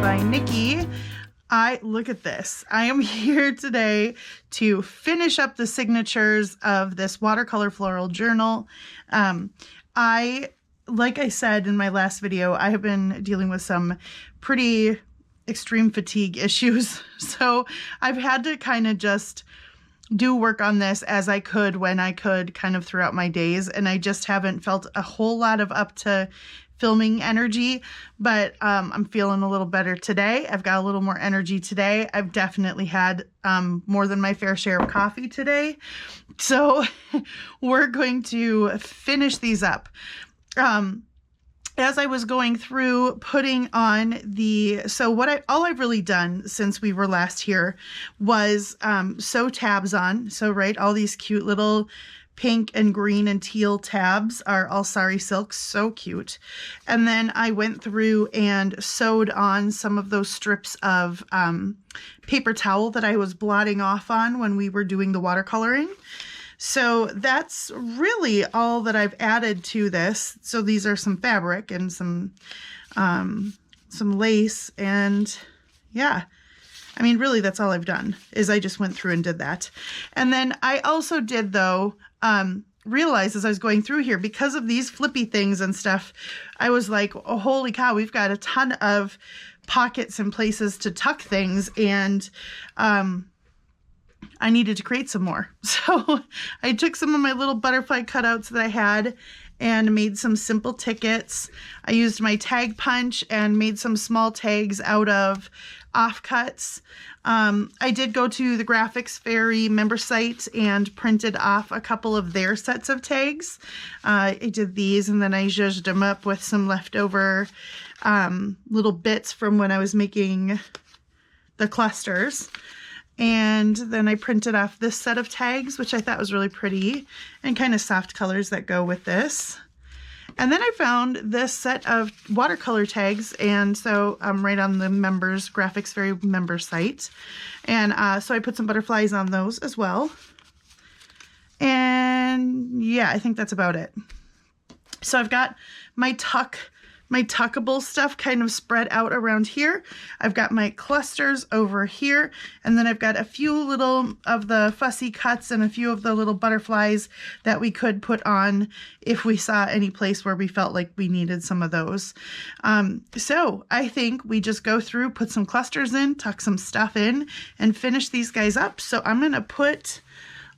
by Nikki. Look at this. I am here today to finish up the signatures of this watercolor floral journal. Like I said in my last video, I have been dealing with some pretty extreme fatigue issues. So I've had to kind of just do work on this as I could when I could kind of throughout my days. And I just haven't felt a whole lot of up to filming energy, but I'm feeling a little better today. I've got a little more energy today. I've definitely had more than my fair share of coffee today. So we're going to finish these up. As I was going through putting on all I've really done since we were last here was sew tabs on. So right, all these cute little pink and green and teal tabs are all sari silk, so cute. And then I went through and sewed on some of those strips of paper towel that I was blotting off on when we were doing the watercoloring. So that's really all that I've added to this. So these are some fabric and some lace, and yeah, I mean, really that's all I've done is I just went through and did that. And then I also did though, realize as I was going through here, because of these flippy things and stuff, I was like, oh, holy cow, we've got a ton of pockets and places to tuck things, and I needed to create some more. So I took some of my little butterfly cutouts that I had and made some simple tickets. I used my tag punch and made some small tags out of offcuts. I did go to the Graphics Fairy member site and printed off a couple of their sets of tags. I did these, and then I zhuzhed them up with some leftover little bits from when I was making the clusters. And then I printed off this set of tags, which I thought was really pretty, and kind of soft colors that go with this. And then I found this set of watercolor tags, and so right on the members, Graphics Fairy member site. And so I put some butterflies on those as well. And yeah, I think that's about it. So I've got my tuckable stuff kind of spread out around here. I've got my clusters over here, and then I've got a few little of the fussy cuts and a few of the little butterflies that we could put on if we saw any place where we felt like we needed some of those. So I think we just go through, put some clusters in, tuck some stuff in, and finish these guys up. So I'm gonna put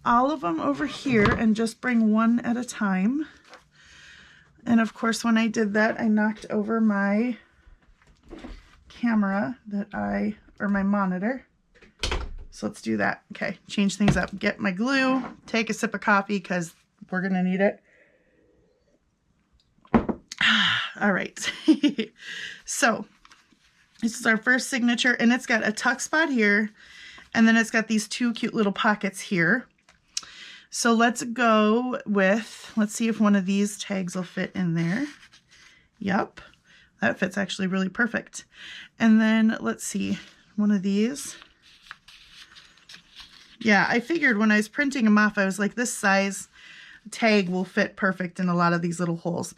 all of them over here and just bring one at a time. And of course, when I did that, I knocked over my camera or my monitor. So let's do that. Okay, change things up. Get my glue, take a sip of coffee because we're gonna need it. All right. So this is our first signature, and it's got a tuck spot here, and then it's got these two cute little pockets here. So let's go with, let's see if one of these tags will fit in there. Yep, that fits actually really perfect. And then let's see, one of these. Yeah, I figured when I was printing them off, I was like, this size tag will fit perfect in a lot of these little holes.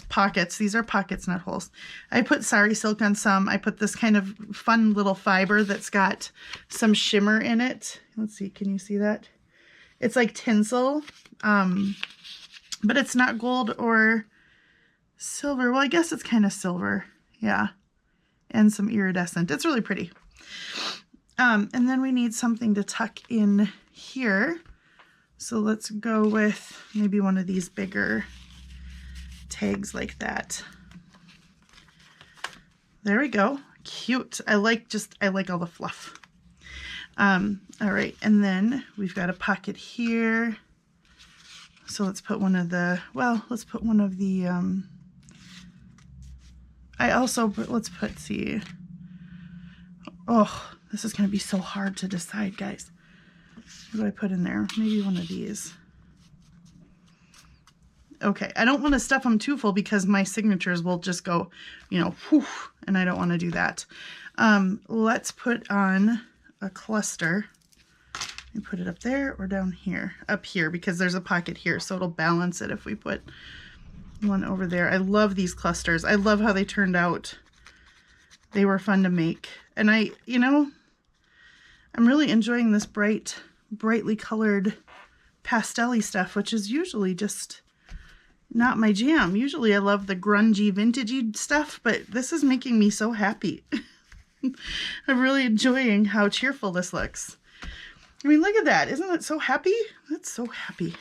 Pockets. These are pockets, not holes. I put sari silk on some. I put this kind of fun little fiber that's got some shimmer in it. Let's see, can you see that? It's like tinsel, but it's not gold or silver. Well, I guess it's kind of silver. Yeah, and some iridescent. It's really pretty. And then we need something to tuck in here. So let's go with maybe one of these bigger tags like that. There we go. Cute. I like all the fluff. All right, and then we've got a pocket here. So let's put one of the, see. Oh, this is going to be so hard to decide, guys. What do I put in there? Maybe one of these. Okay, I don't want to stuff them too full because my signatures will just go, whew, and I don't want to do that. Let's put on a cluster and put it up there or down here, up here, because there's a pocket here, so it'll balance it if we put one over there. I love these clusters. I love how they turned out. they were fun to make. And you know, I'm really enjoying this brightly colored pastel-y stuff, which is usually just not my jam. Usually I love the grungy, vintagey stuff, but this is making me so happy. I'm really enjoying how cheerful this looks. I mean, look at that. Isn't that so happy? That's so happy.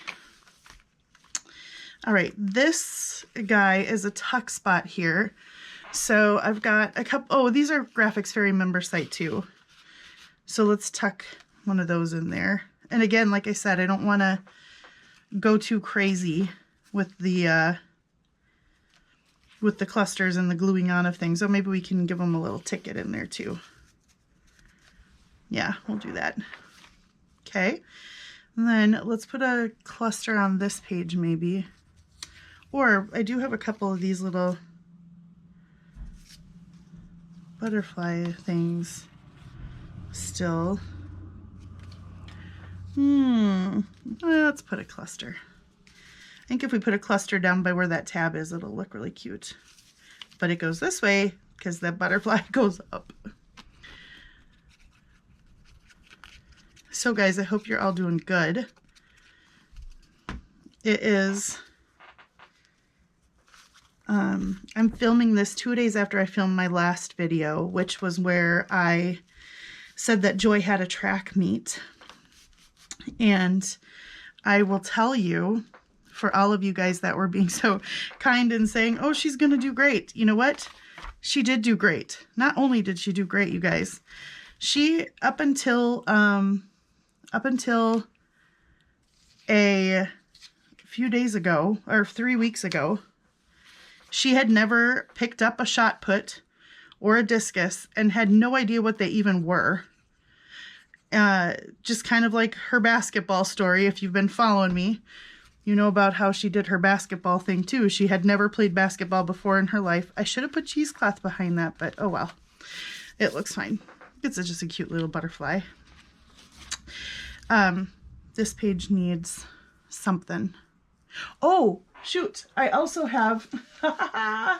All right, this guy is a tuck spot here. So I've got a couple, oh, these are Graphics Fairy member site too. So let's tuck one of those in there. And again, like I said, I don't want to go too crazy with the clusters and the gluing on of things. So maybe we can give them a little ticket in there too. Yeah, we'll do that. Okay. And then let's put a cluster on this page maybe. Or I do have a couple of these little butterfly things still. Let's put a cluster. I think if we put a cluster down by where that tab is, it'll look really cute. But it goes this way because the butterfly goes up. So guys, I hope you're all doing good. It is, I'm filming this 2 days after I filmed my last video, which was where I said that Joy had a track meet. And I will tell you, for all of you guys that were being so kind and saying, oh, she's going to do great. You know what? She did do great. Not only did she do great, you guys, she, up until a few days ago, or 3 weeks ago, she had never picked up a shot put or a discus and had no idea what they even were. Just kind of like her basketball story. If you've been following me, you know about how she did her basketball thing too. She had never played basketball before in her life. I should have put cheesecloth behind that, but oh well. It looks fine. It's just a cute little butterfly. This page needs something. Oh, shoot. I also have, I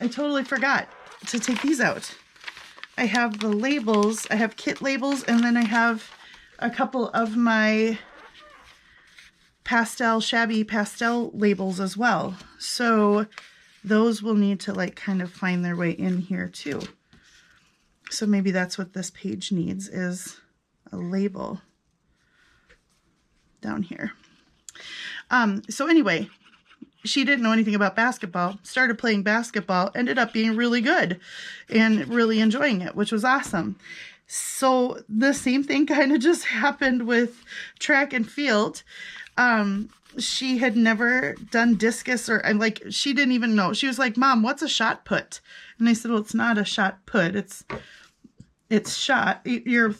totally forgot to take these out. I have the labels. I have kit labels, and then I have a couple of my shabby pastel labels as well. So those will need to like kind of find their way in here too. So maybe that's what this page needs, is a label down here. So anyway, she didn't know anything about basketball, started playing basketball, ended up being really good and really enjoying it, which was awesome. So the same thing kind of just happened with track and field. She had never done discus, or like, she didn't even know. She was like, Mom, what's a shot put? And I said, well, it's not a shot put. It's shot. You're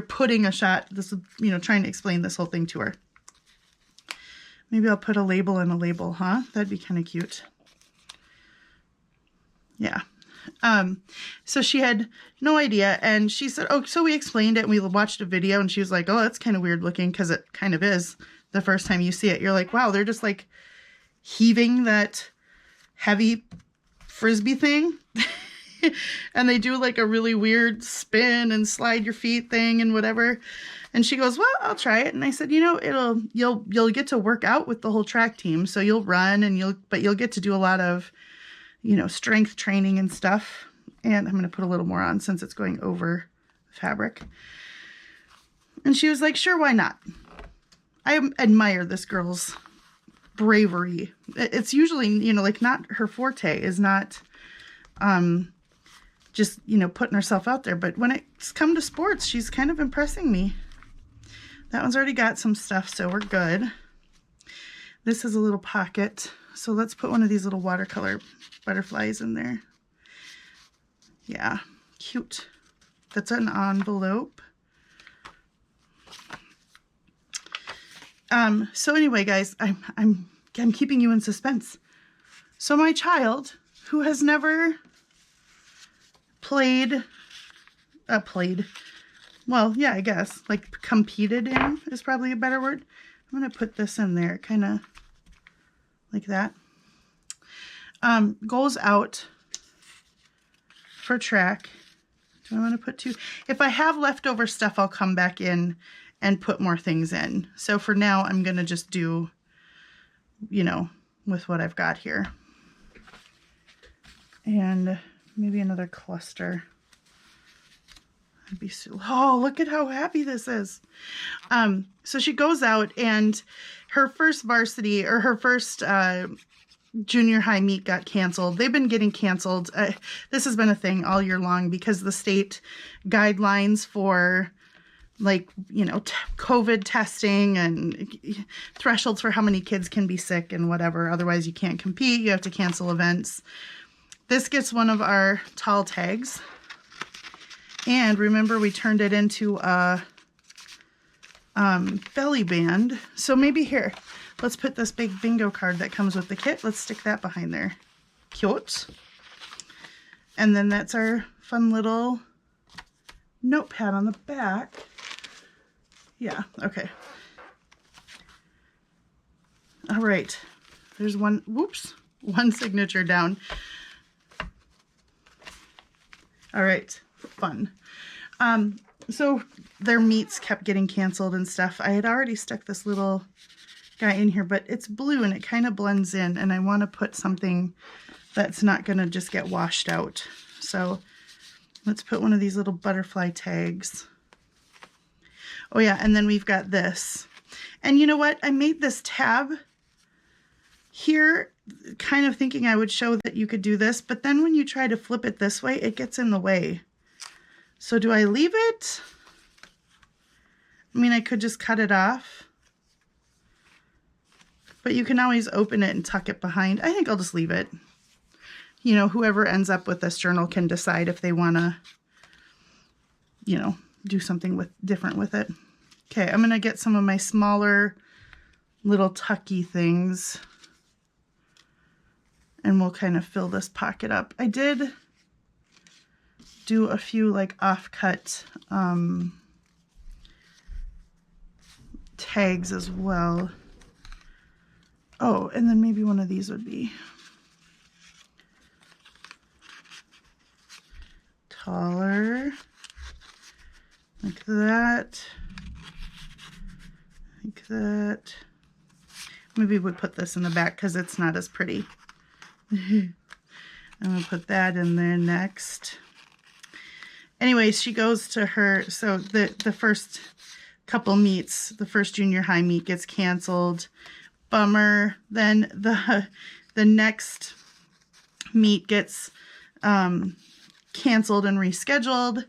putting a shot. This is, you know, trying to explain this whole thing to her. Maybe I'll put a label and a label, huh? That'd be kind of cute. Yeah. So she had no idea, and she said, oh, so we explained it, and we watched a video, and she was like, oh, that's kind of weird looking, because it kind of is. The first time you see it, you're like, wow, they're just like heaving that heavy frisbee thing. And they do like a really weird spin and slide your feet thing and whatever. And she goes, well, I'll try it. And I said, you know, you'll get to work out with the whole track team. So you'll run, and but you'll get to do a lot of, you know, strength training and stuff. And I'm going to put a little more on since it's going over fabric. And she was like, sure, why not? I admire this girl's bravery. It's usually, you know, like, not her forte is not just, you know, putting herself out there. But when it's come to sports, she's kind of impressing me. That one's already got some stuff, so we're good. This is a little pocket. So let's put one of these little watercolor butterflies in there. Yeah, cute. That's an envelope. So anyway, guys, I'm keeping you in suspense. So my child, who has never played, well, yeah, I guess, like competed in is probably a better word. I'm going to put this in there, kind of like that. Goes out for track. Do I want to put 2? If I have leftover stuff, I'll come back in and put more things in. So for now, I'm going to just do, you know, with what I've got here. And maybe another cluster. I'd be so, oh, look at how happy this is. So she goes out, and her first varsity, or her first junior high meet got canceled. They've been getting canceled. This has been a thing all year long because the state guidelines for, like, you know, COVID testing and thresholds for how many kids can be sick and whatever. Otherwise you can't compete. You have to cancel events. This gets one of our tall tags. And remember, we turned it into a belly band. So maybe here, let's put this big bingo card that comes with the kit. Let's stick that behind there. Cute. And then that's our fun little notepad on the back. Yeah, okay. All right. There's one, whoops, one signature down. All right, fun. So their meets kept getting canceled and stuff. I had already stuck this little guy in here, but it's blue and it kind of blends in, and I want to put something that's not going to just get washed out. So let's put one of these little butterfly tags. Oh yeah, and then we've got this. And you know what? I made this tab here kind of thinking I would show that you could do this, but then when you try to flip it this way, it gets in the way. So do I leave it? I mean, I could just cut it off, but you can always open it and tuck it behind. I think I'll just leave it. You know, whoever ends up with this journal can decide if they want to, you know, do something different with it. Okay, I'm going to get some of my smaller little tucky things, and we'll kind of fill this pocket up. I did do a few like off-cut tags as well. Oh, and then maybe one of these would be taller, like that, like that. Maybe we'd put this in the back because it's not as pretty. I'm gonna put that in there next. Anyway, she goes to her, so the first couple meets, the first junior high meet gets canceled. Bummer. Then the next meet gets canceled and rescheduled.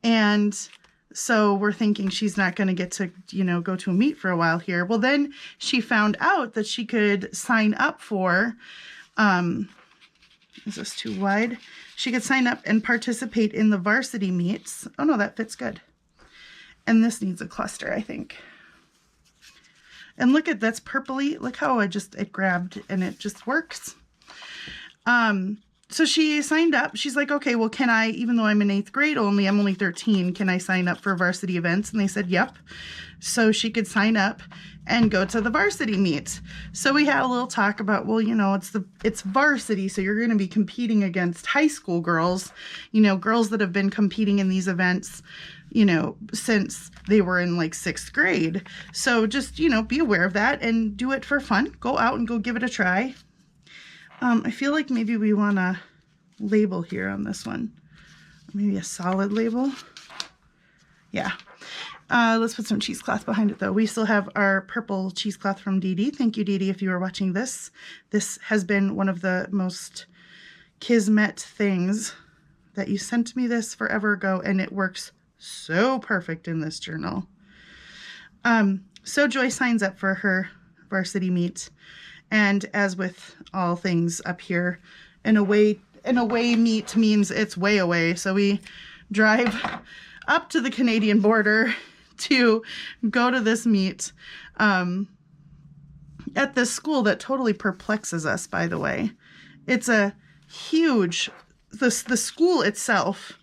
And so we're thinking she's not going to get to, you know, go to a meet for a while here. Well, then she found out that she could sign up for, is this too wide? She could sign up and participate in the varsity meets. Oh no, that fits good. And this needs a cluster, I think. And look at, that's purpley. Look how it grabbed and it just works. So she signed up. She's like, okay, well, can I, even though I'm in 8th grade only, I'm only 13, can I sign up for varsity events? And they said, yep. So she could sign up and go to the varsity meet. So we had a little talk about, well, you know, it's varsity, so you're going to be competing against high school girls, you know, girls that have been competing in these events, you know, since they were in like 6th grade. So just, you know, be aware of that and do it for fun. Go out and go give it a try. I feel like maybe we want a label here on this one. Maybe a solid label. Yeah. Let's put some cheesecloth behind it though. We still have our purple cheesecloth from Dee Dee. Thank you, Dee Dee, if you are watching this. This has been one of the most kismet things that you sent me this forever ago, and it works so perfect in this journal. So Joy signs up for her varsity meet. And as with all things up here, an away meet means it's way away. So we drive up to the Canadian border to go to this meet at this school that totally perplexes us, by the way. It's a huge, the school itself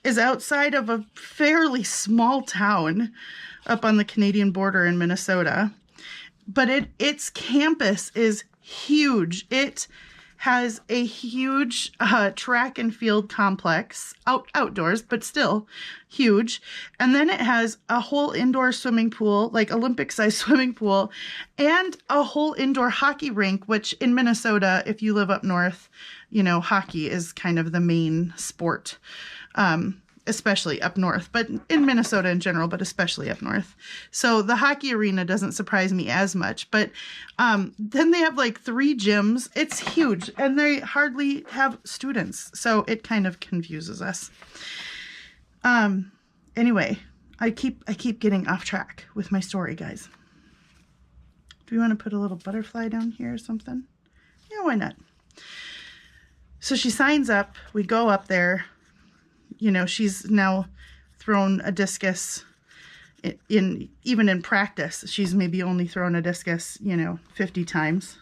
is outside of a fairly small town up on the Canadian border in Minnesota. But its campus is huge. It has a huge track and field complex outdoors, but still huge. And then it has a whole indoor swimming pool, like Olympic-sized swimming pool, and a whole indoor hockey rink, which in Minnesota, if you live up north, you know, hockey is kind of the main sport, especially up north, but in Minnesota in general, but especially up north. So the hockey arena doesn't surprise me as much, but then they have like 3 gyms. It's huge, and they hardly have students, so it kind of confuses us. Anyway, I keep getting off track with my story, guys. Do we want to put a little butterfly down here or something? Yeah, why not? So she signs up. We go up there. You know, she's now thrown a discus even in practice. She's maybe only thrown a discus, you know, 50 times,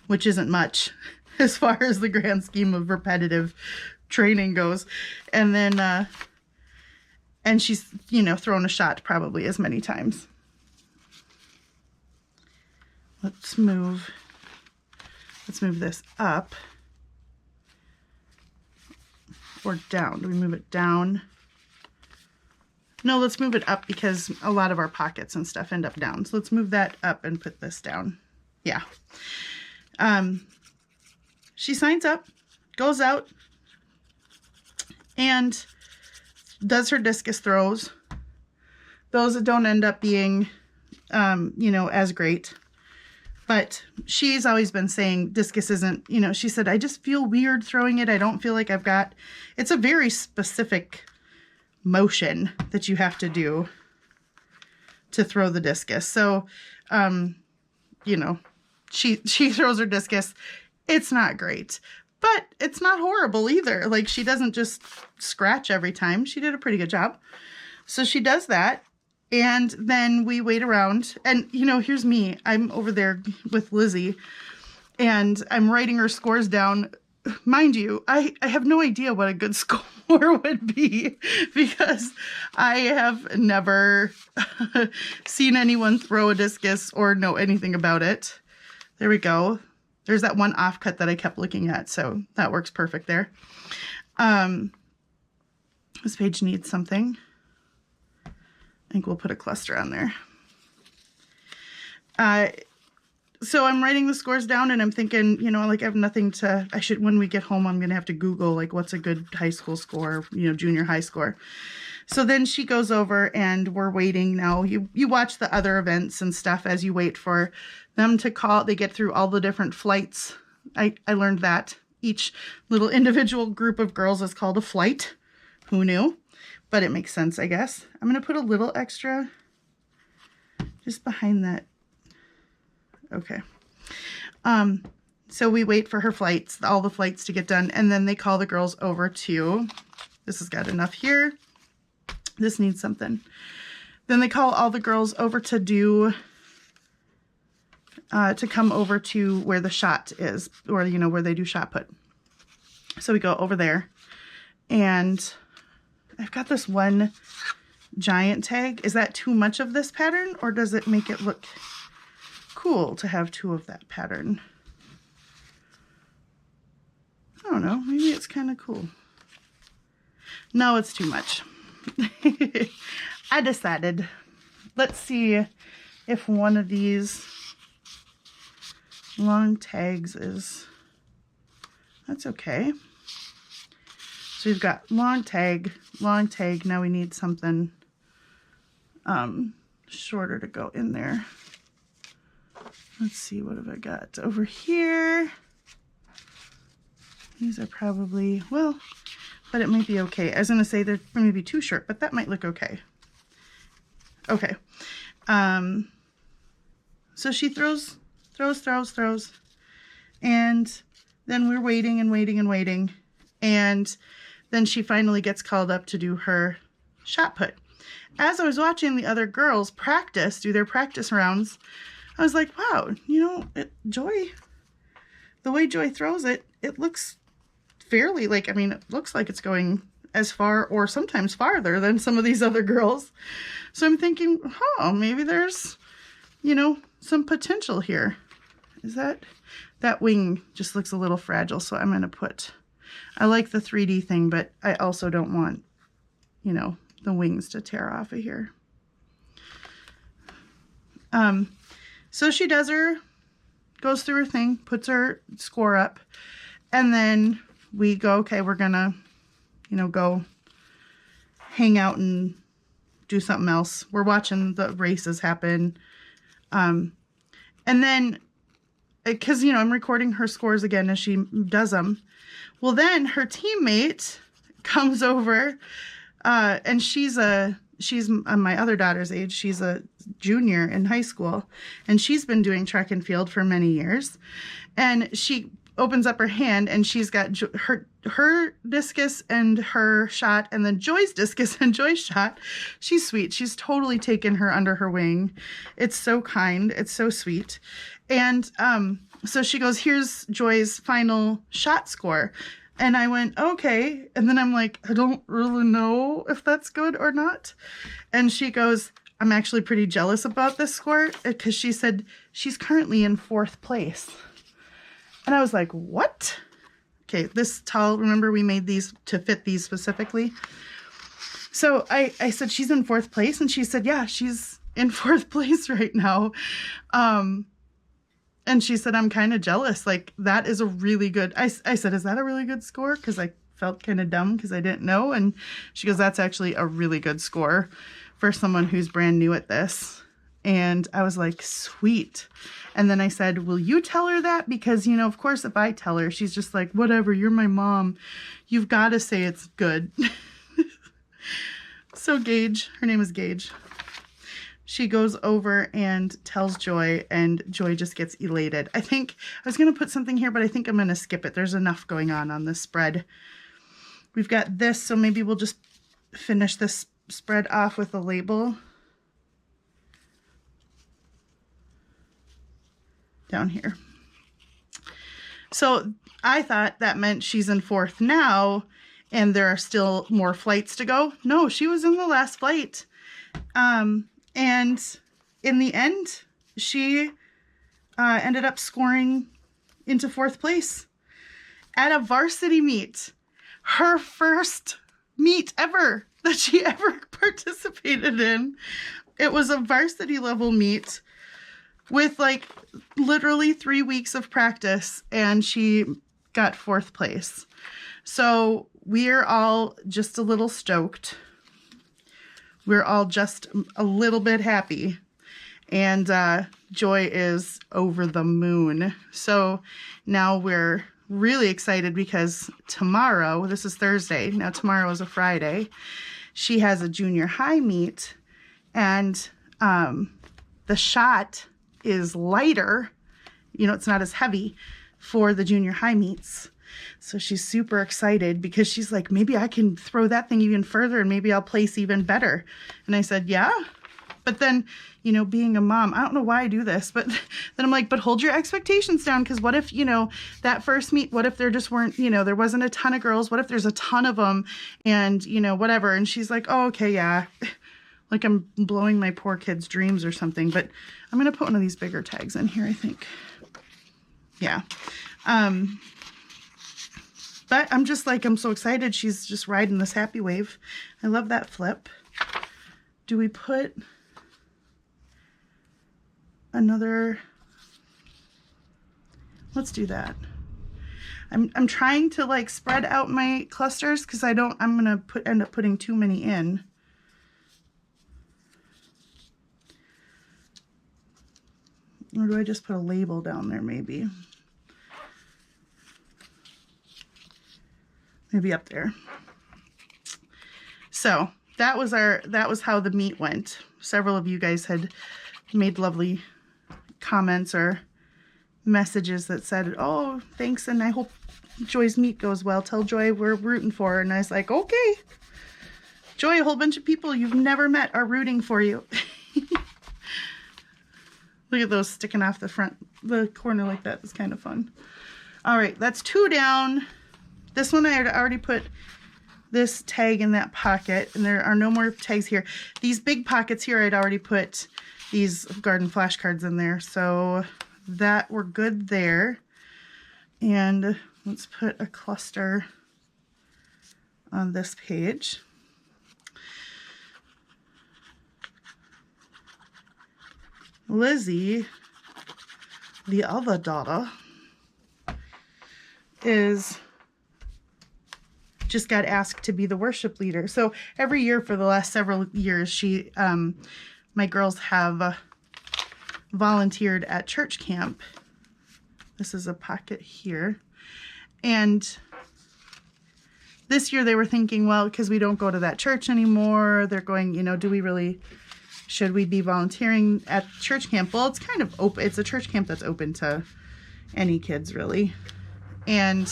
which isn't much as far as the grand scheme of repetitive training goes. And then, and she's, you know, thrown a shot probably as many times. Let's move this up. Or down. Do we move it down? No, let's move it up because a lot of our pockets and stuff end up down. So let's move that up and put this down. Yeah. She signs up, goes out, and does her discus throws. Those that don't end up being, you know, as great. But she's always been saying discus isn't, you know, she said, I just feel weird throwing it. I don't feel like I've got, it's a very specific motion that you have to do to throw the discus. So, you know, she throws her discus. It's not great, but it's not horrible either. Like, she doesn't just scratch every time. She did a pretty good job. So she does that. And then we wait around, and, you know, here's me. I'm over there with Lizzie, and I'm writing her scores down. Mind you, I have no idea what a good score would be because I have never seen anyone throw a discus or know anything about it. There we go. There's that one offcut that I kept looking at, so that works perfect there. This page needs something. I think we'll put a cluster on there. So I'm writing the scores down, and I'm thinking, you know, like, I have nothing to, when we get home, I'm going to have to Google, like, what's a good high school score, you know, junior high score. So then she goes over, and we're waiting now. You watch the other events and stuff as you wait for them to call. They get through all the different flights. I learned that. Each little individual group of girls is called a flight. Who knew? But it makes sense, I guess. I'm going to put a little extra just behind that. Okay. So we wait for her flights, all the flights to get done, and then they call the girls over to, this has got enough here. This needs something. Then they call all the girls over to do, to come over to where the shot is, or, you know, where they do shot put. So we go over there, and I've got this one giant tag. Is that too much of this pattern, or does it make it look cool to have 2 of that pattern? I don't know. Maybe it's kind of cool. No, it's too much. I decided. Let's see if one of these long tags is... That's okay. So we've got long tag. Now we need something shorter to go in there. Let's see, what have I got over here? These are probably, well, but it might be okay. I was going to say they're maybe too short, but that might look okay. Okay. So she throws. And then we're waiting and waiting and waiting. And then she finally gets called up to do her shot put. As I was watching the other girls practice, do their practice rounds, I was like, wow, you know, Joy, the way Joy throws it, it looks fairly, like, I mean, it looks like it's going as far or sometimes farther than some of these other girls. So I'm thinking, oh, maybe there's, you know, some potential here. Is that, That wing just looks a little fragile, so I'm going to put, I like the 3D thing, but I also don't want, you know, the wings to tear off of here. So she does goes through her thing, puts her score up, and then we go, okay, we're gonna, you know, go hang out and do something else. We're watching the races happen. And then, because, you know, I'm recording her scores again as she does them. Well, then her teammate comes over, and she's my other daughter's age. She's a junior in high school, and she's been doing track and field for many years. And she opens up her hand, and she's got her discus and her shot, and then Joy's discus and Joy's shot. She's sweet. She's totally taken her under her wing. It's so kind. It's so sweet. And so she goes, here's Joy's final shot score. And I went, okay. And then I'm like, I don't really know if that's good or not. And she goes, I'm actually pretty jealous about this score, because she said she's currently in 4th place. And I was like, what? Okay, this towel, remember we made these to fit these specifically. So I said, she's in 4th place. And she said, yeah, she's in 4th place right now. And she said, I'm kind of jealous. Like, that is a really good, I said, is that a really good score? Because I felt kind of dumb because I didn't know. And she goes, that's actually a really good score for someone who's brand new at this. And I was like, sweet. And then I said, will you tell her that? Because, you know, of course, if I tell her, she's just like, whatever, you're my mom. You've got to say it's good. So Gage, her name is Gage. She goes over and tells Joy, and Joy just gets elated. I think I was going to put something here, but I think I'm going to skip it. There's enough going on this spread. We've got this, so maybe we'll just finish this spread off with a label down here. So I thought that meant she's in 4th now, and there are still more flights to go. No, she was in the last flight. And in the end, she ended up scoring into 4th place at a varsity meet. Her first meet ever that she ever participated in. It was a varsity level meet with like literally 3 weeks of practice, and she got 4th place. So we're all just a little stoked. We're all just a little bit happy, and Joy is over the moon. So now we're really excited because tomorrow, this is Thursday, now tomorrow is a Friday, she has a junior high meet, and the shot is lighter, you know, it's not as heavy for the junior high meets. So she's super excited because she's like, maybe I can throw that thing even further and maybe I'll place even better. And I said, yeah. But then, you know, being a mom, I don't know why I do this, but then I'm like, but hold your expectations down. Because what if, you know, that first meet, what if there just weren't, you know, there wasn't a ton of girls? What if there's a ton of them and, you know, whatever. And she's like, oh, okay, yeah. Like I'm blowing my poor kid's dreams or something. But I'm going to put one of these bigger tags in here, I think. Yeah. But I'm just like, I'm so excited. She's just riding this happy wave. I love that flip. Do we put another? Let's do that. I'm trying to like spread out my clusters because I'm gonna end up putting too many in. Or do I just put a label down there maybe? Maybe up there. So that was how the meet went. Several of you guys had made lovely comments or messages that said, oh, thanks, and I hope Joy's meet goes well. Tell Joy we're rooting for her. And I was like, okay. Joy, a whole bunch of people you've never met are rooting for you. Look at those sticking off the corner like that. It's kind of fun. All right, that's 2 down. This one I had already put this tag in that pocket, and there are no more tags here. These big pockets here, I'd already put these garden flashcards in there, so that we're good there. And let's put a cluster on this page. Lizzie, the other daughter, just got asked to be the worship leader. So every year for the last several years, my girls have volunteered at church camp. This is a pocket here. And this year they were thinking, well, because we don't go to that church anymore, they're going, should we be volunteering at church camp? Well, it's kind of open. It's a church camp that's open to any kids, really. And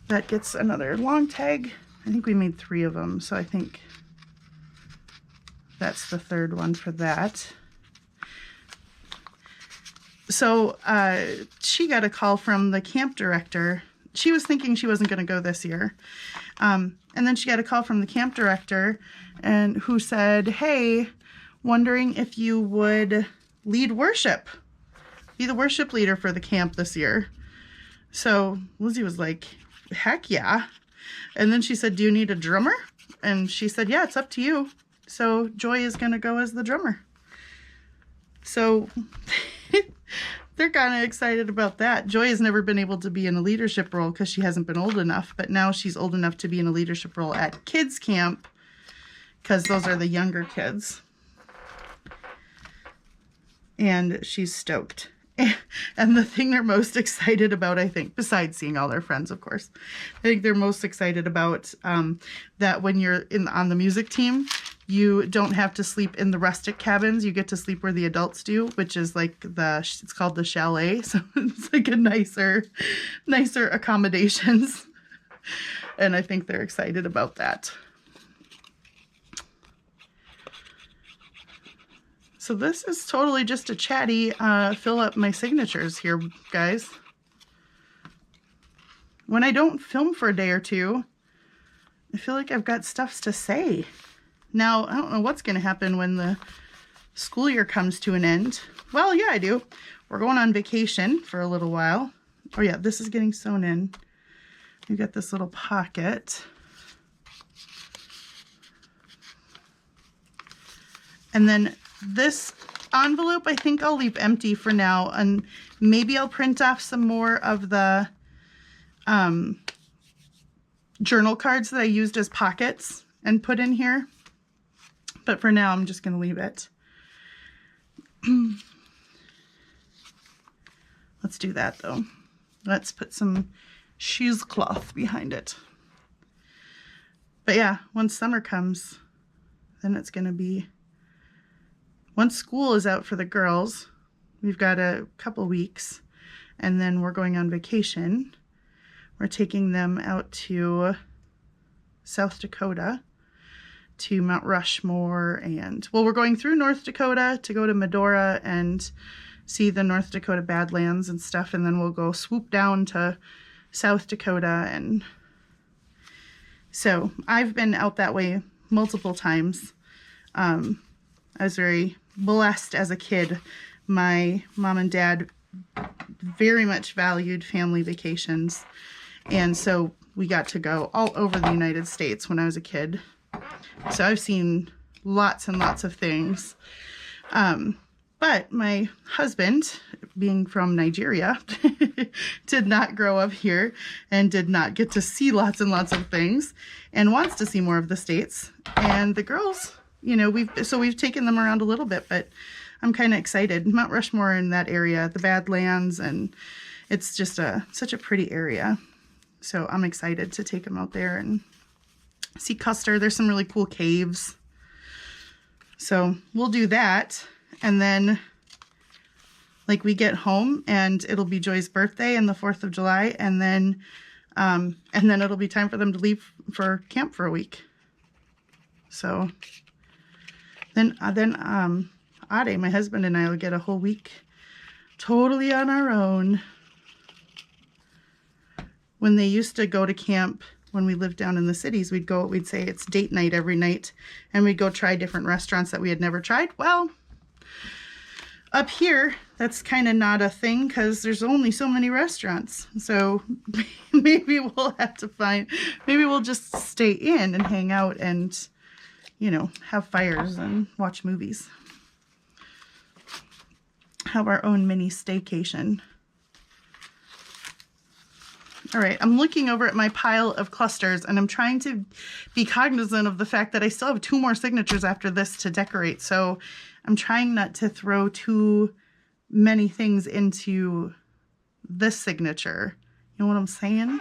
that gets another long tag. I think we made 3 of them, so I think that's the 3rd one for that. So she got a call from the camp director. She was thinking she wasn't going to go this year. And then she got a call from the camp director and who said, hey, wondering if you would lead worship, be the worship leader for the camp this year. So Lizzie was like, heck yeah. And then she said, do you need a drummer? And she said, yeah, it's up to you. So Joy is going to go as the drummer. So they're kind of excited about that. Joy has never been able to be in a leadership role because she hasn't been old enough, but now she's old enough to be in a leadership role at kids camp because those are the younger kids. And she's stoked. And the thing they're most excited about, I think, besides seeing all their friends, of course, I think they're most excited about that when you're on the music team, you don't have to sleep in the rustic cabins. You get to sleep where the adults do, which is like it's called the chalet. So it's like a nicer accommodations. And I think they're excited about that. So this is totally just a chatty fill up my signatures here, guys. When I don't film for a day or two, I feel like I've got stuff to say. Now, I don't know what's going to happen when the school year comes to an end. Well, yeah, I do. We're going on vacation for a little while. Oh yeah, this is getting sewn in. We've got this little pocket. And then this envelope, I think I'll leave empty for now, and maybe I'll print off some more of the journal cards that I used as pockets and put in here. But for now, I'm just going to leave it. Let's do that, though. Let's put some cheesecloth behind it. But yeah, once summer comes, then it's going to be... Once school is out for the girls, we've got a couple weeks, and then we're going on vacation. We're taking them out to South Dakota, to Mount Rushmore, and, well, we're going through North Dakota to go to Medora and see the North Dakota Badlands and stuff, and then we'll go swoop down to South Dakota. And so I've been out that way multiple times. I was very blessed as a kid. My mom and dad very much valued family vacations, and so we got to go all over the United States when I was a kid. So I've seen lots and lots of things. But my husband, being from Nigeria, did not grow up here and did not get to see lots and lots of things and wants to see more of the States. And the girls, we've taken them around a little bit, but I'm kind of excited. Mount Rushmore in that area, the Badlands, and it's just such a pretty area. So I'm excited to take them out there and see Custer. There's some really cool caves. So we'll do that. And then we get home and it'll be Joy's birthday and the 4th of July. And then it'll be time for them to leave for camp for a week. So then Ade, my husband, and I will get a whole week totally on our own. When they used to go to camp, when we lived down in the cities, we'd say it's date night every night, and we'd go try different restaurants that we had never tried. Well, Up here, that's kind of not a thing because there's only so many restaurants. So maybe we'll have to maybe we'll just stay in and hang out and, you know, have fires and watch movies. Have our own mini staycation. All right, I'm looking over at my pile of clusters and I'm trying to be cognizant of the fact that I still have 2 more signatures after this to decorate. So I'm trying not to throw too many things into this signature. You know what I'm saying?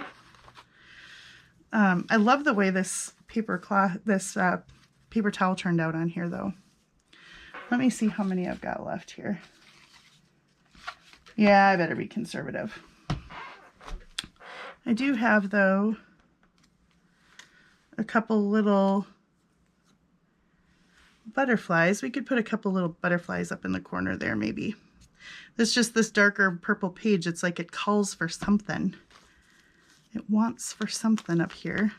I love the way this paper towel turned out on here though. Let me see how many I've got left here. Yeah, I better be conservative. I do have, though, a couple little butterflies. We could put a couple little butterflies up in the corner there, maybe. It's just this darker purple page. It's like it calls for something. It wants for something up here.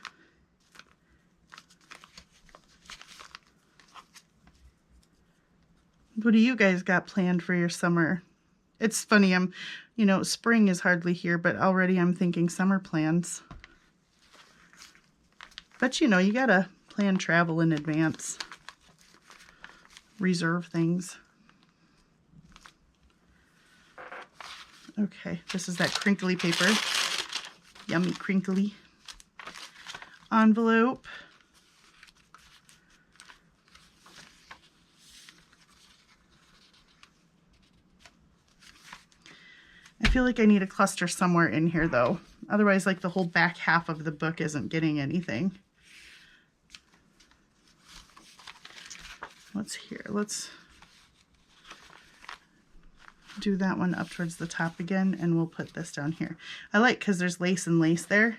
What do you guys got planned for your summer? It's funny, you know, spring is hardly here, but already I'm thinking summer plans. But, you know, you gotta plan travel in advance. Reserve things. Okay, this is that crinkly paper. Yummy crinkly envelope. I feel like I need a cluster somewhere in here though. Otherwise, like the whole back half of the book isn't getting anything. What's here? Let's do that one up towards the top again, and we'll put this down here. I like because there's lace and lace there,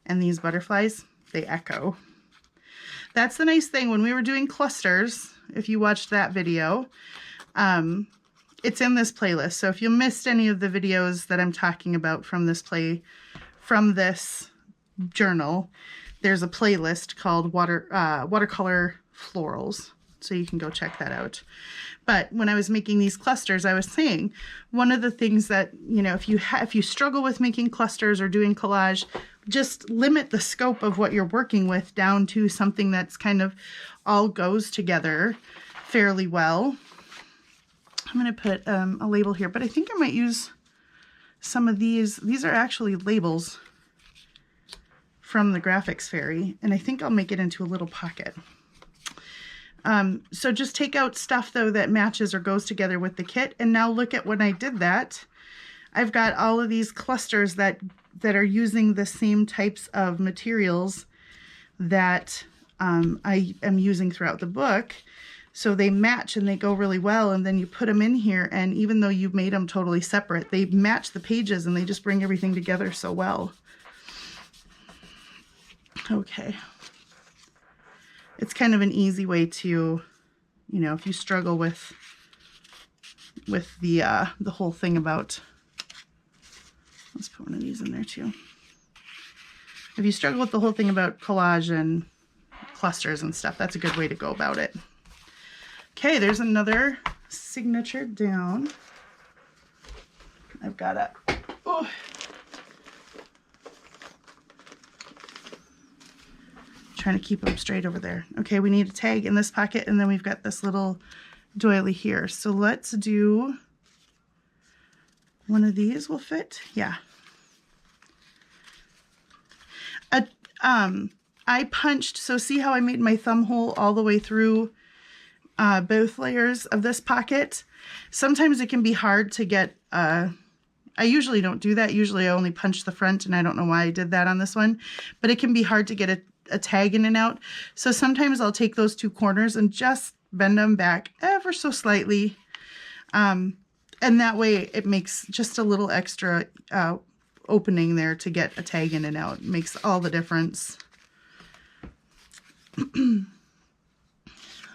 and these butterflies, they echo. That's the nice thing when we were doing clusters. If you watched that video, it's in this playlist. So if you missed any of the videos that I'm talking about from this journal, there's a playlist called Watercolor Florals. So you can go check that out. But when I was making these clusters, I was saying one of the things that, you know, if you struggle with making clusters or doing collage, just limit the scope of what you're working with down to something that's kind of all goes together fairly well. I'm going to put a label here, but I think I might use some of these. These are actually labels from the Graphics Fairy, and I think I'll make it into a little pocket. So just take out stuff though that matches or goes together with the kit. And now look at when I did that, I've got all of these clusters that are using the same types of materials that I am using throughout the book. So they match and they go really well. And then you put them in here, and even though you've made them totally separate, they match the pages and they just bring everything together so well. Okay. It's kind of an easy way to, you know, if you struggle with the whole thing about, let's put one of these in there too. If you struggle with the whole thing about collage and clusters and stuff, that's a good way to go about it. Okay, there's another signature down. I've got a, oh. Trying to keep them straight over there. Okay, we need a tag in this pocket, and then we've got this little doily here. So let's do one of these will fit. Yeah. I punched, so see how I made my thumb hole all the way through both layers of this pocket? Sometimes it can be hard to get, I usually don't do that. Usually I only punch the front, and I don't know why I did that on this one, but it can be hard to get a tag in and out. So sometimes I'll take those 2 corners and just bend them back ever so slightly. And that way it makes just a little extra opening there to get a tag in and out. It makes all the difference. And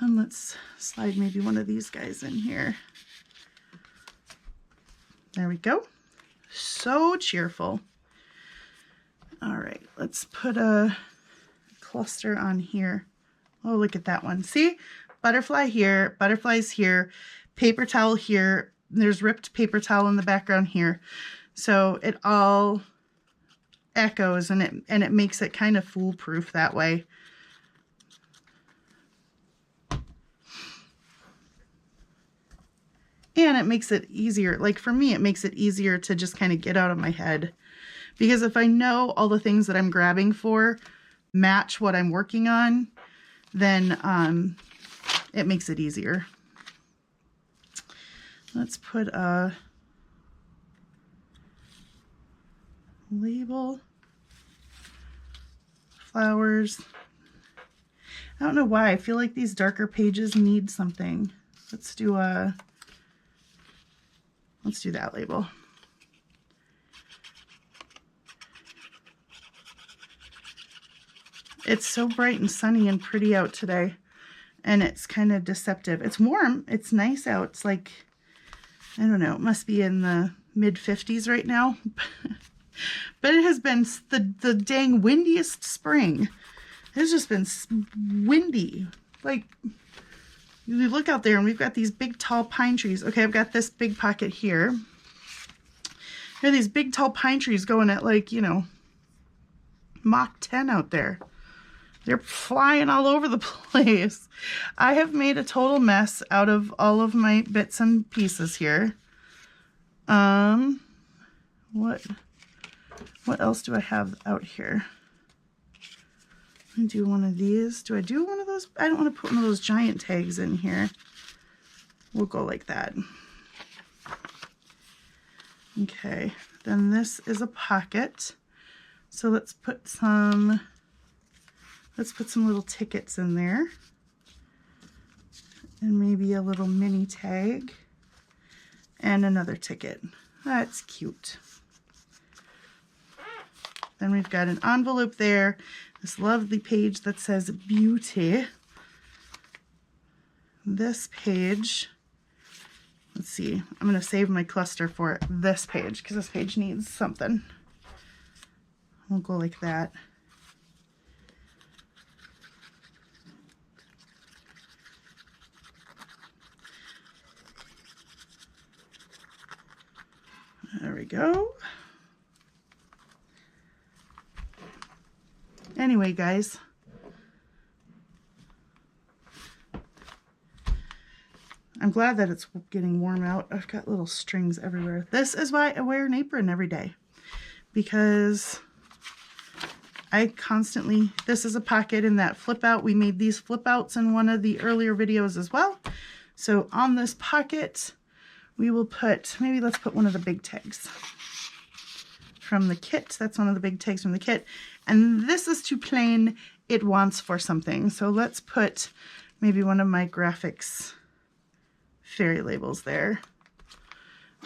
let's slide maybe one of these guys in here. There we go. So cheerful. All right, let's put a cluster on here. Oh, look at that one. See? Butterfly here, butterflies here, paper towel here, there's ripped paper towel in the background here. So it all echoes and it makes it kind of foolproof that way. And it makes it easier, like for me, it makes it easier to just kind of get out of my head. Because if I know all the things that I'm grabbing for match what I'm working on, then it makes it easier. Let's put a label, flowers. I don't know why, I feel like these darker pages need something. Let's do that label. It's so bright and sunny and pretty out today, and it's kind of deceptive. It's warm, it's nice out. It's like, I don't know, it must be in the mid 50s right now. But it has been the dang windiest spring. It's just been windy. Like, you look out there and we've got these big tall pine trees. Okay, I've got this big pocket here. There are these big tall pine trees going at, like, you know, Mach 10 out there. They're flying all over the place. I have made a total mess out of all of my bits and pieces here. What else do I have out here? Let me do one of these. Do I do one of those? I don't want to put one of those giant tags in here. We'll go like that. Okay, then this is a pocket. So let's put some little tickets in there. And maybe a little mini tag. And another ticket. That's cute. Then we've got an envelope there. This lovely page that says beauty. This page, let's see, I'm going to save my cluster for this page because this page needs something. We'll go like that. There we go. Anyway, guys, I'm glad that it's getting warm out. I've got little strings everywhere. This is why I wear an apron every day, because I constantly, this is a pocket in that flip out. We made these flip outs in one of the earlier videos as well. So on this pocket, we will put, maybe let's put one of the big tags from the kit. That's one of the big tags from the kit. And this is too plain. It wants for something. So let's put maybe one of my graphics fairy labels there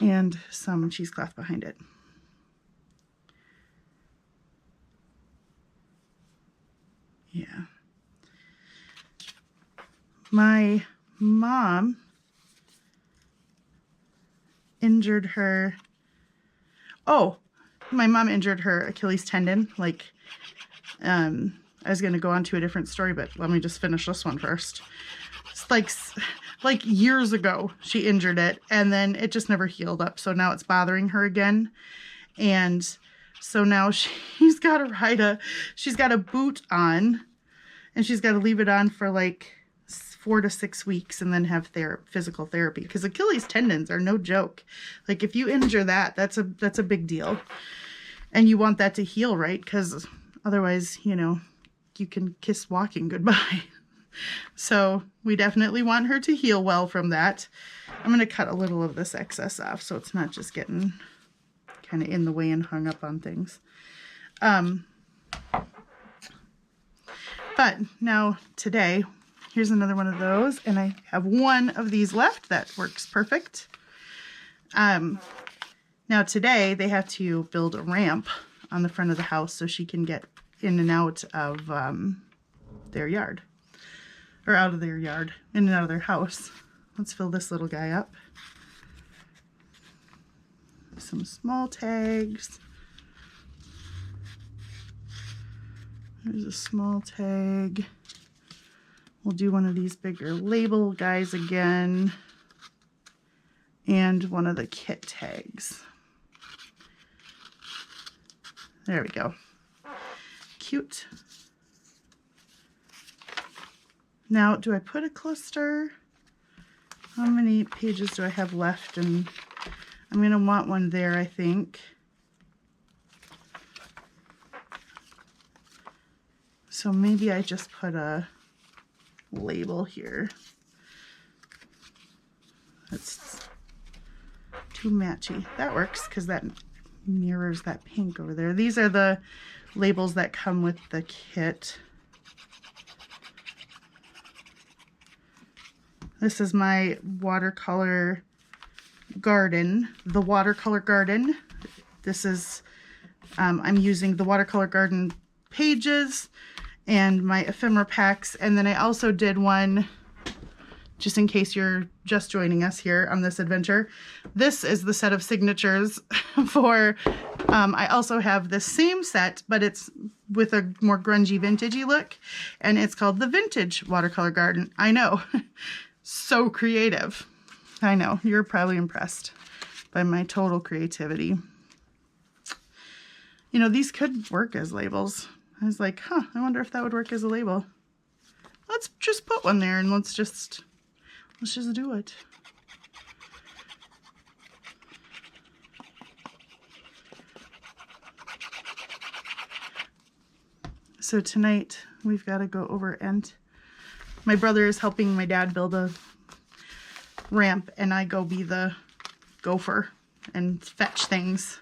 and some cheesecloth behind it. Yeah. My mom injured her. My mom injured her Achilles tendon. Like, I was going to go on to a different story, but let me just finish this one first. It's like years ago, she injured it, and then it just never healed up. So now it's bothering her again. And so now she's got a boot on, and she's got to leave it on for like 4 to 6 weeks and then have physical therapy, because Achilles tendons are no joke. Like, if you injure that, that's a big deal. And you want that to heal, right? Because otherwise, you know, you can kiss walking goodbye. So we definitely want her to heal well from that. I'm going to cut a little of this excess off so it's not just getting kind of in the way and hung up on things. But now today, here's another one of those, and I have one of these left that works perfect. Now today they have to build a ramp on the front of the house so she can get in and out of their yard. Or out of their yard, in and out of their house. Let's fill this little guy up. Some small tags. There's a small tag. We'll do one of these bigger label guys again. and one of the kit tags. There we go. Cute. Now, do I put a cluster? How many pages do I have left? And I'm going to want one there, I think. So maybe I just put a label here. That's too matchy. That works because that mirrors that pink over there. These are the labels that come with the kit. This is my watercolor garden, the watercolor garden. This is, I'm using the watercolor garden pages and my ephemera packs. And then I also did one, just in case you're just joining us here on this adventure. This is the set of signatures for, I also have the same set, but it's with a more grungy vintagey look. And it's called the Vintage Watercolor Garden. I know. So creative. I know, you're probably impressed by my total creativity. You know, these could work as labels. I was like, huh, I wonder if that would work as a label. Let's just put one there and let's just do it. So tonight we've got to go over, and my brother is helping my dad build a ramp, and I go be the gopher and fetch things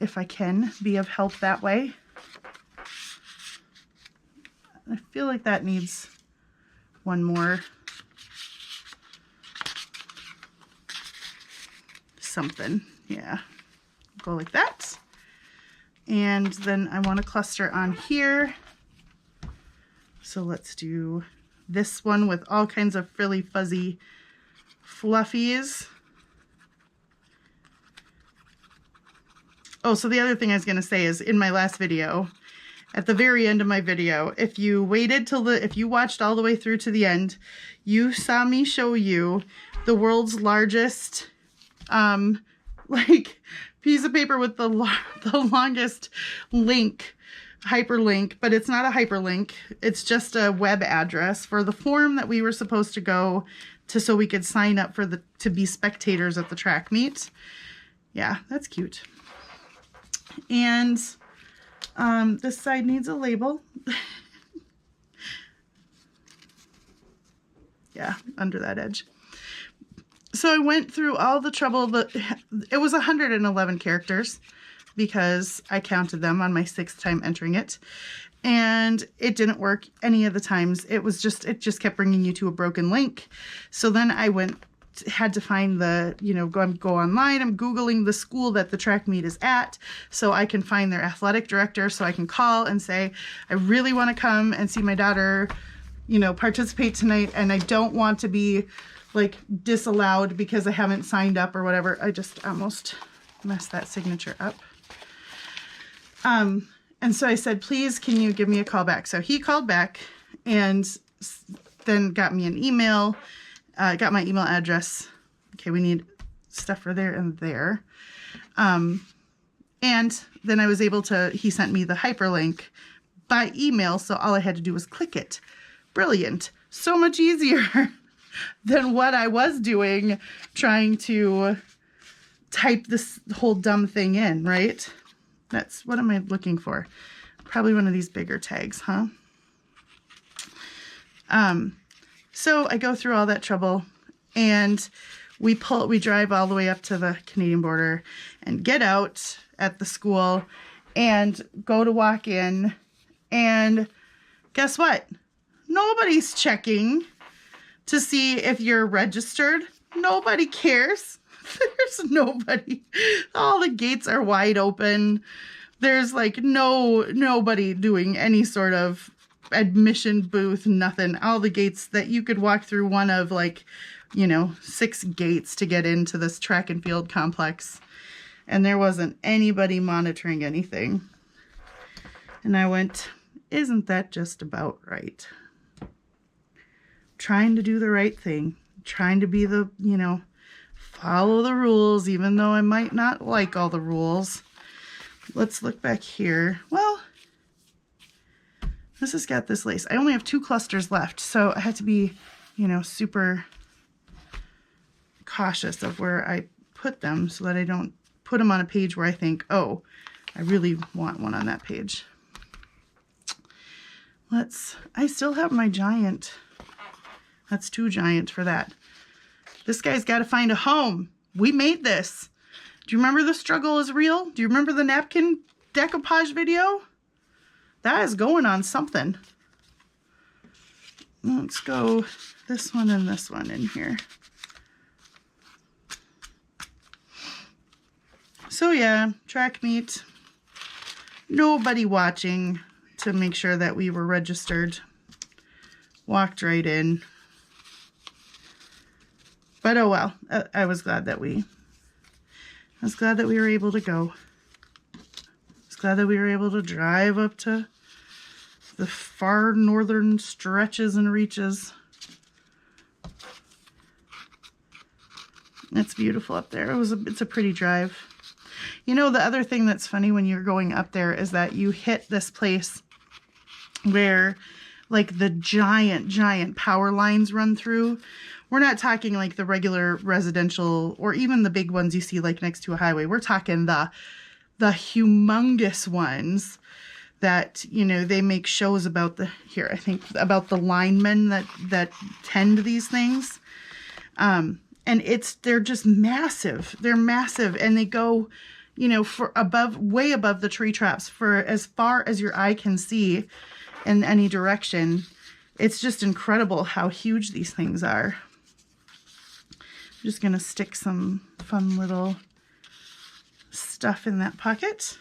if I can be of help that way. I feel like that needs one more something. Yeah, go like that. And then I want to cluster on here. So let's do this one with all kinds of frilly, fuzzy fluffies. Oh, so the other thing I was going to say is in my last video, at the very end of my video, if you waited till if you watched all the way through to the end, you saw me show you the world's largest, like piece of paper with the longest link, hyperlink, but it's not a hyperlink. It's just a web address for the form that we were supposed to go to so we could sign up for to be spectators at the track meet. Yeah, that's cute. And this side needs a label. Yeah, under that edge. So I went through all the trouble. It was 111 characters because I counted them on my 6th time entering it, and it didn't work any of the times. It just kept bringing you to a broken link. So then I had to find the, go online. I'm Googling the school that the track meet is at so I can find their athletic director so I can call and say, I really want to come and see my daughter, participate tonight, and I don't want to be like disallowed because I haven't signed up or whatever. I just almost messed that signature up. And so I said, please, can you give me a call back? So he called back and then got me an email, got my email address. Okay, we need stuff for there and there. And then I was able to, he sent me the hyperlink by email. So all I had to do was click it. Brilliant. So much easier than what I was doing trying to type this whole dumb thing in, right? What am I looking for? Probably one of these bigger tags, huh? So I go through all that trouble, and we drive all the way up to the Canadian border and get out at the school and go to walk in, and guess what? Nobody's checking to see if you're registered. Nobody cares. There's nobody. All the gates are wide open. There's like nobody doing any sort of admission booth, nothing. All the gates that you could walk through, one of 6 gates to get into this track and field complex. And there wasn't anybody monitoring anything. And I went, isn't that just about right? Trying to do the right thing. Trying to be the, follow the rules, even though I might not like all the rules. Let's look back here. Well, this has got this lace. I only have 2 clusters left, so I had to be, you know, super cautious of where I put them so that I don't put them on a page where I think, oh, I really want one on that page. I still have my giant. That's too giant for that. This guy's got to find a home. We made this. Do you remember the struggle is real? Do you remember the napkin decoupage video? That is going on something. Let's go this one and this one in here. So yeah, track meet. Nobody watching to make sure that we were registered. Walked right in. But oh well, I was glad that we were able to go. I was glad that we were able to drive up to the far northern stretches and reaches. It's beautiful up there. It's a pretty drive. You know, the other thing that's funny when you're going up there is that you hit this place where like the giant power lines run through. We're not talking like the regular residential or even the big ones you see like next to a highway. We're talking the humongous ones that, you know, they make shows about I think about the linemen that tend these things. And they're just massive. They're massive, and they go, you know, way above the tree tops for as far as your eye can see in any direction. It's just incredible how huge these things are. I'm just going to stick some fun little stuff in that pocket.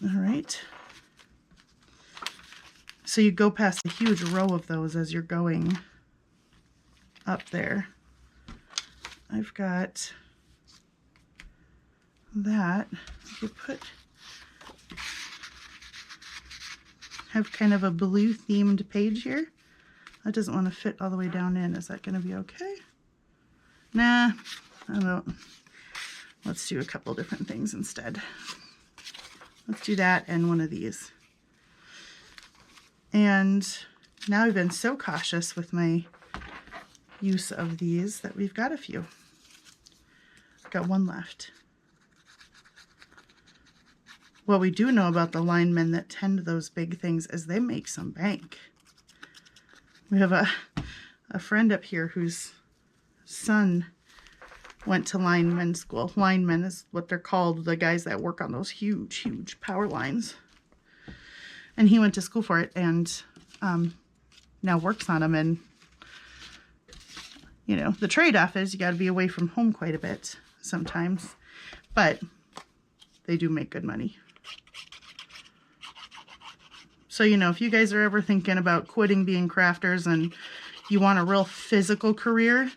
All right. So you go past a huge row of those as you're going up there. I've got that. You have kind of a blue themed page here. That doesn't want to fit all the way down in. Is that going to be okay? Nah, I don't. Let's do a couple different things instead. Let's do that and one of these. And now I've been so cautious with my use of these that we've got a few. I've got one left. What we do know about the linemen that tend those big things is they make some bank. We have a friend up here whose son went to lineman school. Linemen is what they're called, the guys that work on those huge power lines. And he went to school for it and now works on them. And, you know, the trade-off is you got to be away from home quite a bit sometimes. But they do make good money. So, you know, if you guys are ever thinking about quitting being crafters and you want a real physical career,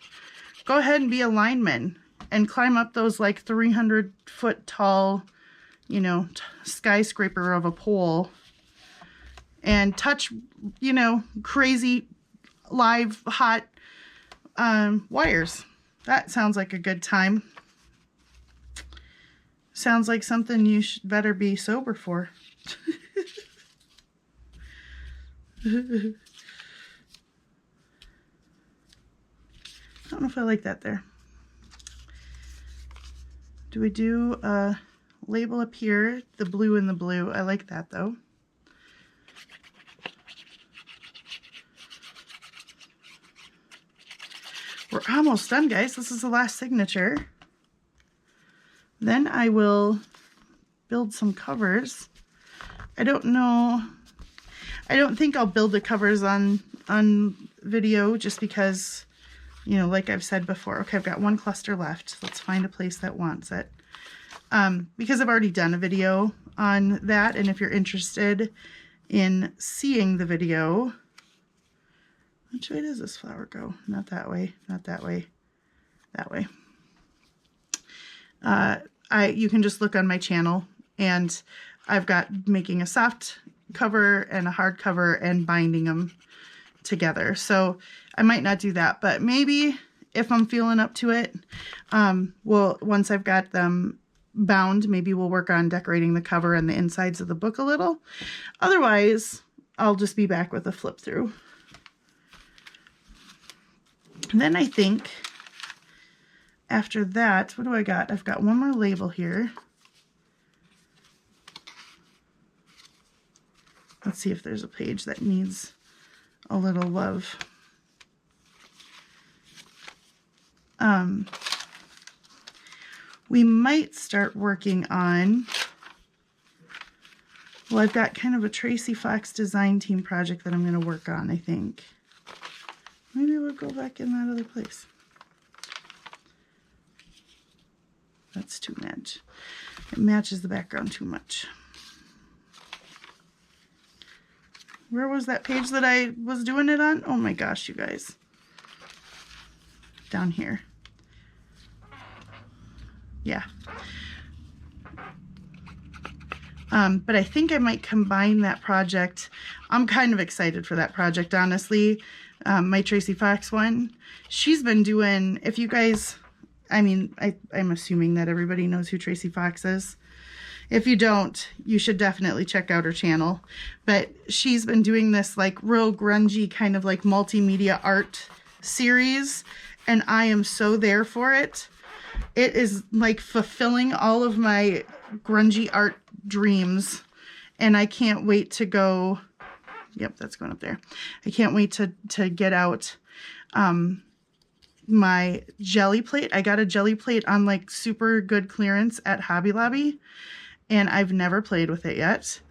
go ahead and be a lineman and climb up those like 300-foot tall, you know, skyscraper of a pole and touch, you know, crazy live hot wires. That sounds like a good time. Sounds like something you should better be sober for. I don't know if I like that there. Do we do a label up here? The blue and the blue. I like that though. We're almost done, guys. This is the last signature. Then I will build some covers. I don't know. I don't think I'll build the covers on video just because, you know, like I've said before. Okay, I've got one cluster left. Let's find a place that wants it. Because I've already done a video on that, and if you're interested in seeing the video, which way does this flower go? Not that way, not that way, that way. You can just look on my channel, and I've got making a soft cover and a hard cover and binding them together. So I might not do that, but maybe if I'm feeling up to it. Well, once I've got them bound, maybe we'll work on decorating the cover and the insides of the book a little. Otherwise, I'll just be back with a flip through. And then I think after that, what do I got? I've got one more label here. Let's see if there's a page that needs a little love. We might start working on, well, I've got kind of a Tracy Fox design team project that I'm going to work on, I think. Maybe we'll go back in that other place. That's too much. It matches the background too much. Where was that page that I was doing it on? Oh my gosh, you guys. Down here. Yeah. But I think I might combine that project. I'm kind of excited for that project, honestly. My Tracy Fox one. She's been doing, if you guys, I mean, I'm assuming that everybody knows who Tracy Fox is. If you don't, you should definitely check out her channel. But she's been doing this like real grungy kind of like multimedia art series, and I am so there for it. It is like fulfilling all of my grungy art dreams, and I can't wait to go. Yep, that's going up there. I can't wait to get out my jelly plate. I got a jelly plate on like super good clearance at Hobby Lobby, and I've never played with it yet.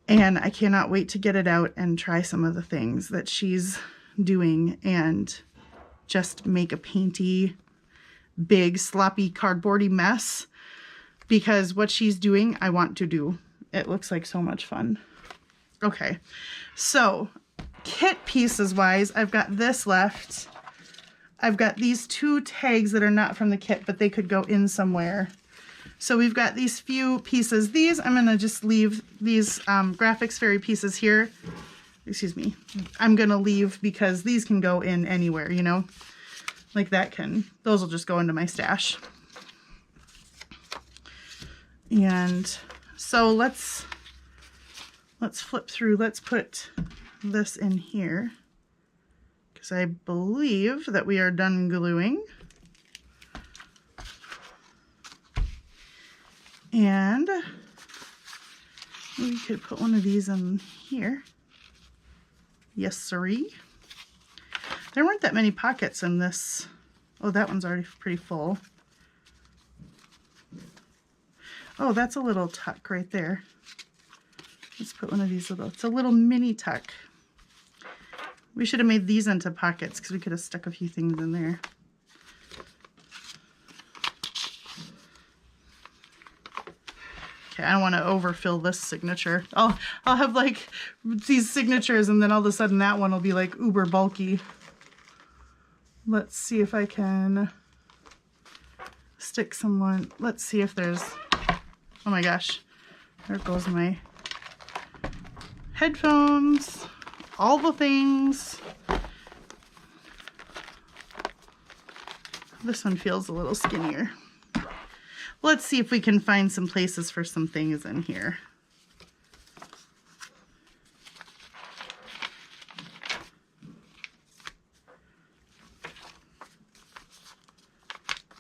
And I cannot wait to get it out and try some of the things that she's doing and just make a painty, big, sloppy, cardboardy mess, because what she's doing, I want to do. It looks like so much fun. Okay, so kit pieces wise, I've got this left. I've got these two tags that are not from the kit, but they could go in somewhere. So we've got these few pieces. These, I'm gonna just leave these graphics fairy pieces here. Excuse me. I'm gonna leave because these can go in anywhere, you know? Like that can, those will just go into my stash. And so let's flip through. Let's put this in here because I believe that we are done gluing. And we could put one of these in here. Yes, sirree. There weren't that many pockets in this. Oh, that one's already pretty full. Oh, that's a little tuck right there. Let's put one of these little, it's a little mini tuck. We should have made these into pockets because we could have stuck a few things in there. Okay, I don't want to overfill this signature. I'll have like these signatures and then all of a sudden that one will be like uber bulky. Let's see if I can stick someone. Let's see if there's, oh my gosh, there goes my headphones, all the things. This one feels a little skinnier. Let's see if we can find some places for some things in here.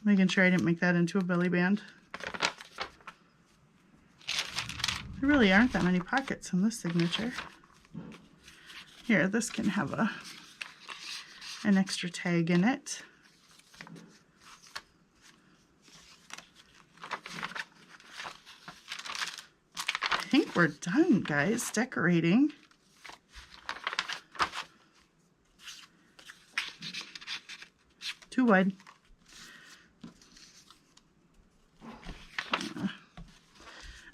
Making sure I didn't make that into a belly band. There really aren't that many pockets in this signature. Here, this can have an extra tag in it. I think we're done, guys, decorating. Too wide.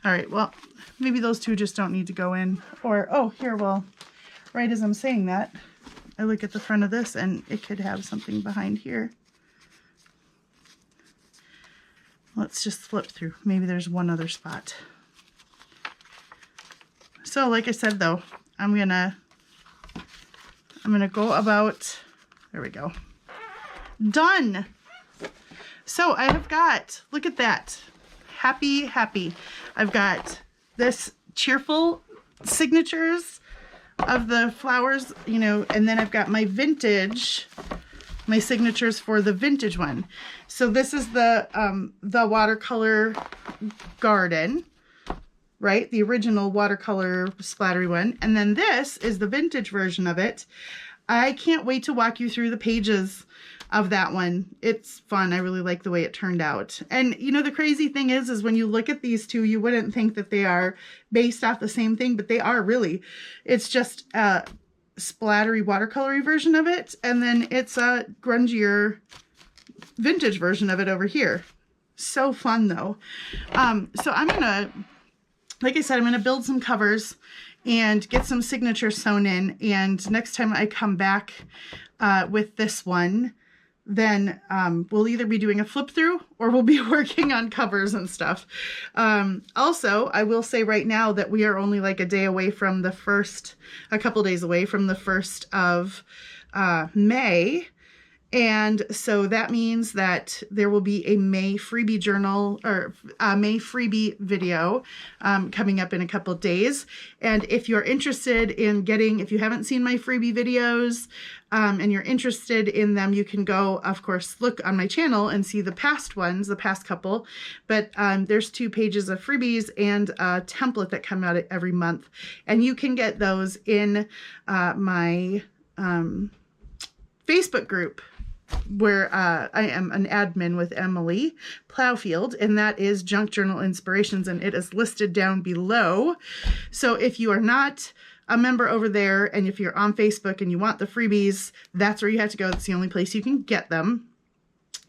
All right, well, maybe those two just don't need to go in. Or, oh, here, well, right as I'm saying that, I look at the front of this and it could have something behind here. Let's just flip through. Maybe there's one other spot. So, like I said, though, I'm gonna go about, there we go. done. So I have got, look at that. Happy, happy. I've got this cheerful signatures of the flowers, you know, and then I've got my vintage, my signatures for the vintage one. So this is the watercolor garden, right? The original watercolor splattery one. And then this is the vintage version of it. I can't wait to walk you through the pages of that one. It's fun. I really like the way it turned out. And you know, the crazy thing is when you look at these two, you wouldn't think that they are based off the same thing, but they are really. It's just a splattery watercolory version of it. And then it's a grungier vintage version of it over here. So fun though. So I'm gonna, like I said, I'm gonna build some covers and get some signatures sewn in. And next time I come back with this one, then we'll either be doing a flip through or we'll be working on covers and stuff. Also, I will say right now that we are only like a day away from the first, a couple days away from the 1st of May. And so that means that there will be a May freebie journal or May freebie video coming up in a couple of days. And if you're interested in getting, if you haven't seen my freebie videos and you're interested in them, you can go, of course, look on my channel and see the past ones, the past couple. But there's 2 pages of freebies and a template that come out every month. And you can get those in my Facebook group, where I am an admin with Emily Plowfield, and that is Junk Journal Inspirations, and it is listed down below. So if you are not a member over there, and if you're on Facebook and you want the freebies, that's where you have to go. That's the only place you can get them.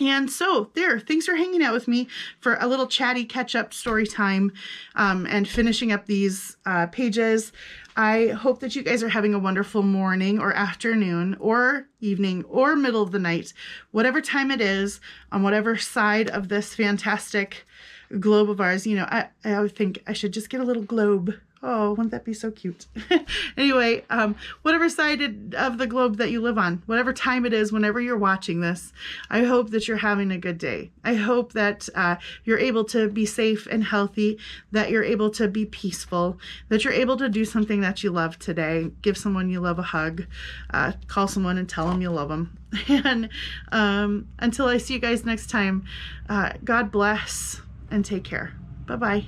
And so there, thanks for hanging out with me for a little chatty catch-up story time and finishing up these pages. I hope that you guys are having a wonderful morning or afternoon or evening or middle of the night, whatever time it is, on whatever side of this fantastic globe of ours. You know, I always think I should just get a little globe. Oh, wouldn't that be so cute? Anyway, whatever side of the globe that you live on, whatever time it is, whenever you're watching this, I hope that you're having a good day. I hope that you're able to be safe and healthy, that you're able to be peaceful, that you're able to do something that you love today. Give someone you love a hug, call someone and tell them you love them. And until I see you guys next time, God bless and take care. Bye-bye.